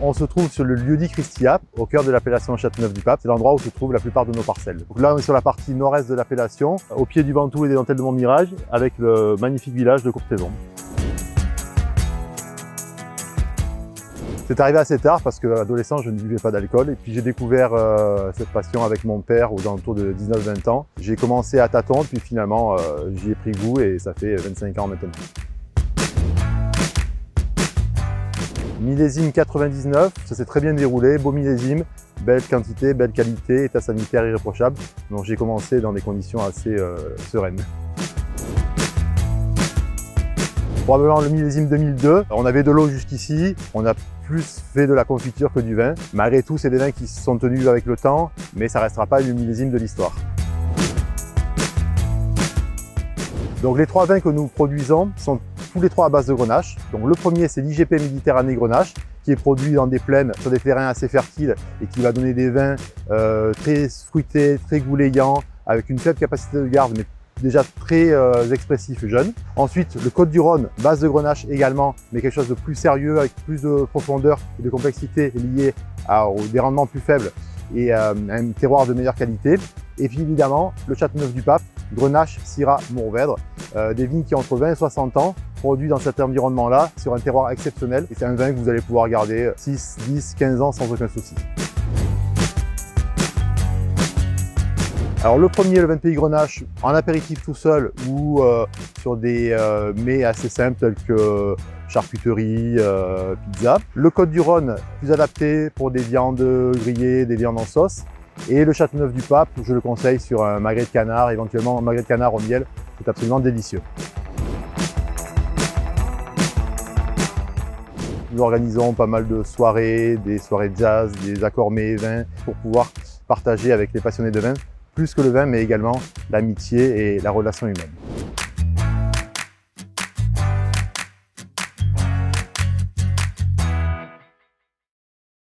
On se trouve sur le lieu-dit Christiap, au cœur de l'appellation Châteauneuf-du-Pape. C'est l'endroit où se trouvent la plupart de nos parcelles. Donc là, on est sur la partie nord-est de l'appellation, au pied du Ventoux et des dentelles de Montmirage, avec le magnifique village de Courthézon. C'est arrivé assez tard parce qu'adolescent, je ne buvais pas d'alcool. Et puis j'ai découvert cette passion avec mon père aux alentours de 19-20 ans. J'ai commencé à tâtons, puis finalement j'y ai pris goût et ça fait 25 ans maintenant. Millésime 99, ça s'est très bien déroulé, beau millésime, belle quantité, belle qualité, état sanitaire irréprochable. Donc j'ai commencé dans des conditions assez sereines. Probablement le millésime 2002, on avait de l'eau jusqu'ici, on a plus fait de la confiture que du vin. Malgré tout, c'est des vins qui se sont tenus avec le temps, mais ça ne restera pas le millésime de l'histoire. Donc les trois vins que nous produisons sont tous les trois à base de Grenache. Donc le premier, c'est l'IGP Méditerranée Grenache, qui est produit dans des plaines, sur des terrains assez fertiles et qui va donner des vins très fruités, très goulayants, avec une faible capacité de garde, mais déjà très expressif jeune. Ensuite, le Côtes-du-Rhône, base de Grenache également, mais quelque chose de plus sérieux, avec plus de profondeur et de complexité liée à des rendements plus faibles et un terroir de meilleure qualité. Et puis évidemment, le Châteauneuf-du-Pape, Grenache, Syrah, Mourvèdre, des vignes qui ont entre 20 et 60 ans, produits dans cet environnement-là, sur un terroir exceptionnel. Et c'est un vin que vous allez pouvoir garder 6, 10, 15 ans sans aucun souci. Alors le premier, le vin de pays Grenache, en apéritif tout seul ou sur des mets assez simples tels que charcuterie, pizza. Le Côtes-du-Rhône, plus adapté pour des viandes grillées, des viandes en sauce. Et le Châteauneuf-du-Pape, je le conseille sur un magret de canard, éventuellement un magret de canard au miel, c'est absolument délicieux. Nous organisons pas mal de soirées, des soirées jazz, des accords mets et vins pour pouvoir partager avec les passionnés de vin plus que le vin, mais également l'amitié et la relation humaine.